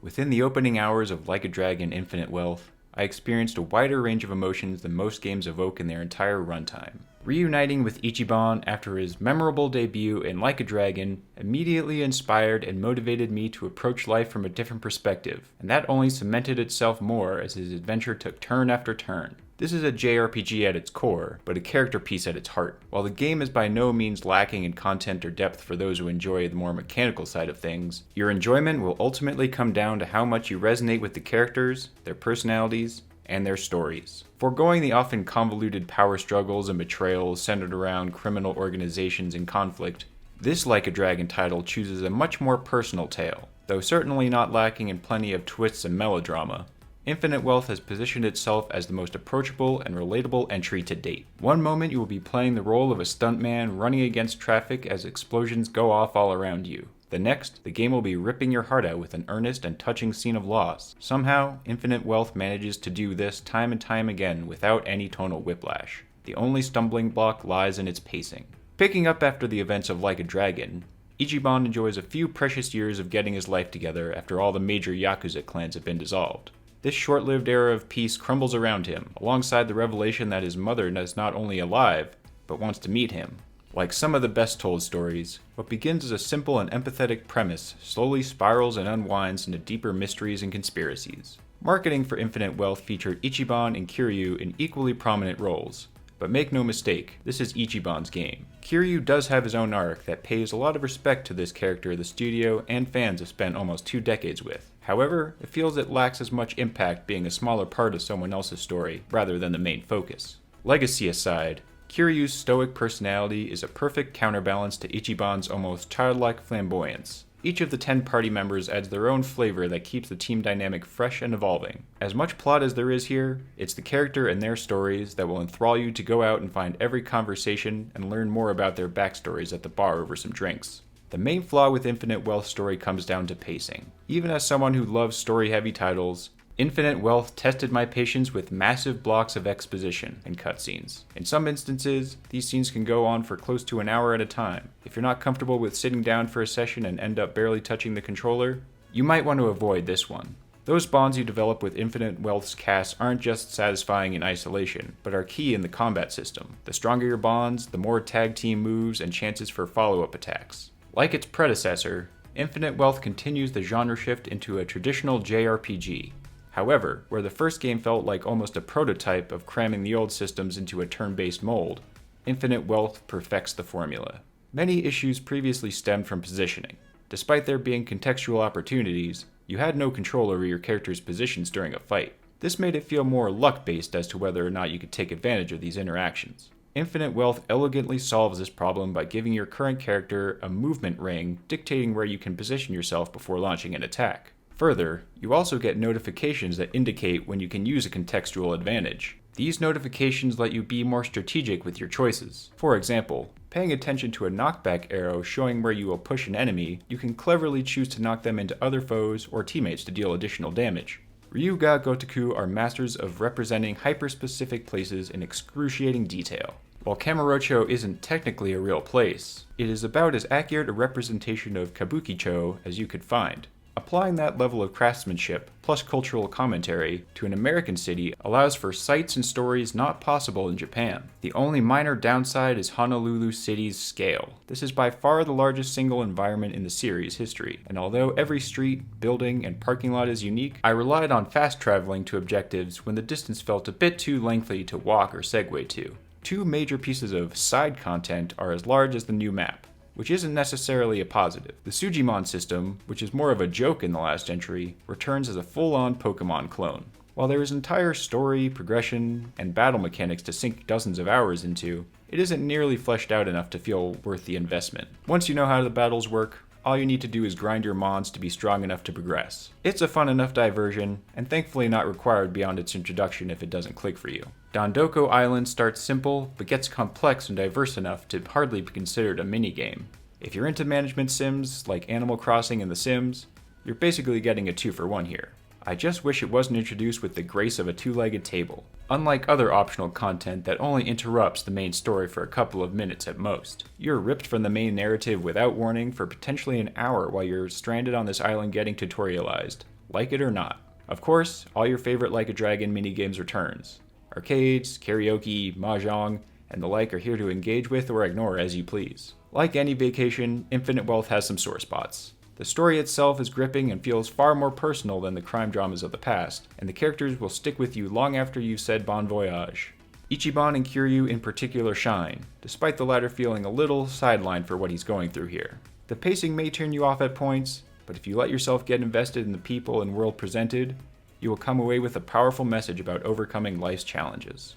Within the opening hours of Like a Dragon Infinite Wealth, I experienced a wider range of emotions than most games evoke in their entire runtime. Reuniting with Ichiban after his memorable debut in Like a Dragon immediately inspired and motivated me to approach life from a different perspective, and that only cemented itself more as his adventure took turn after turn. This is a JRPG at its core, but a character piece at its heart. While the game is by no means lacking in content or depth for those who enjoy the more mechanical side of things, your enjoyment will ultimately come down to how much you resonate with the characters, their personalities, and their stories. Foregoing the often convoluted power struggles and betrayals centered around criminal organizations and conflict, this Like a Dragon title chooses a much more personal tale. Though certainly not lacking in plenty of twists and melodrama, Infinite Wealth has positioned itself as the most approachable and relatable entry to date. One moment you will be playing the role of a stuntman running against traffic as explosions go off all around you. The next, the game will be ripping your heart out with an earnest and touching scene of loss. Somehow, Infinite Wealth manages to do this time and time again without any tonal whiplash. The only stumbling block lies in its pacing. Picking up after the events of Like a Dragon, Ichiban enjoys a few precious years of getting his life together after all the major Yakuza clans have been dissolved. This short-lived era of peace crumbles around him, alongside the revelation that his mother is not only alive, but wants to meet him. Like some of the best told stories, what begins as a simple and empathetic premise slowly spirals and unwinds into deeper mysteries and conspiracies. Marketing for Infinite Wealth featured Ichiban and Kiryu in equally prominent roles. But make no mistake, this is Ichiban's game. Kiryu does have his own arc that pays a lot of respect to this character the studio and fans have spent almost 2 decades with. However, it feels it lacks as much impact being a smaller part of someone else's story rather than the main focus. Legacy aside, Kiryu's stoic personality is a perfect counterbalance to Ichiban's almost childlike flamboyance. Each of the 10 party members adds their own flavor that keeps the team dynamic fresh and evolving. As much plot as there is here, it's the character and their stories that will enthrall you to go out and find every conversation and learn more about their backstories at the bar over some drinks. The main flaw with Infinite Wealth's story comes down to pacing. Even as someone who loves story-heavy titles, Infinite Wealth tested my patience with massive blocks of exposition and cutscenes. In some instances, these scenes can go on for close to an hour at a time. If you're not comfortable with sitting down for a session and end up barely touching the controller, you might want to avoid this one. Those bonds you develop with Infinite Wealth's cast aren't just satisfying in isolation, but are key in the combat system. The stronger your bonds, the more tag team moves and chances for follow-up attacks. Like its predecessor, Infinite Wealth continues the genre shift into a traditional JRPG. However, where the first game felt like almost a prototype of cramming the old systems into a turn-based mold, Infinite Wealth perfects the formula. Many issues previously stemmed from positioning. Despite there being contextual opportunities, you had no control over your character's positions during a fight. This made it feel more luck-based as to whether or not you could take advantage of these interactions. Infinite Wealth elegantly solves this problem by giving your current character a movement ring dictating where you can position yourself before launching an attack. Further, you also get notifications that indicate when you can use a contextual advantage. These notifications let you be more strategic with your choices. For example, paying attention to a knockback arrow showing where you will push an enemy, you can cleverly choose to knock them into other foes or teammates to deal additional damage. Ryuga Gotoku are masters of representing hyper-specific places in excruciating detail. While Kamurocho isn't technically a real place, it is about as accurate a representation of Kabukicho as you could find. Applying that level of craftsmanship, plus cultural commentary, to an American city allows for sights and stories not possible in Japan. The only minor downside is Honolulu City's scale. This is by far the largest single environment in the series' history, and although every street, building, and parking lot is unique, I relied on fast traveling to objectives when the distance felt a bit too lengthy to walk or segue to. 2 major pieces of side content are as large as the new map, which isn't necessarily a positive. The Sujimon system, which is more of a joke in the last entry, returns as a full-on Pokemon clone. While there is entire story, progression, and battle mechanics to sink dozens of hours into, it isn't nearly fleshed out enough to feel worth the investment. Once you know how the battles work, all you need to do is grind your mons to be strong enough to progress. It's a fun enough diversion, and thankfully not required beyond its introduction if it doesn't click for you. Dondoko Island starts simple, but gets complex and diverse enough to hardly be considered a minigame. If you're into management sims, like Animal Crossing and The Sims, you're basically getting a 2-for-1 here. I just wish it wasn't introduced with the grace of a 2-legged table, unlike other optional content that only interrupts the main story for a couple of minutes at most. You're ripped from the main narrative without warning for potentially an hour while you're stranded on this island getting tutorialized. like it or not. Of course, all your favorite Like a Dragon minigames returns. Arcades, karaoke, mahjong, and the like are here to engage with or ignore as you please. Like any vacation, Infinite Wealth has some sore spots. The story itself is gripping and feels far more personal than the crime dramas of the past, and the characters will stick with you long after you've said bon voyage. Ichiban and Kiryu in particular shine, despite the latter feeling a little sidelined for what he's going through here. The pacing may turn you off at points, but if you let yourself get invested in the people and world presented, you will come away with a powerful message about overcoming life's challenges.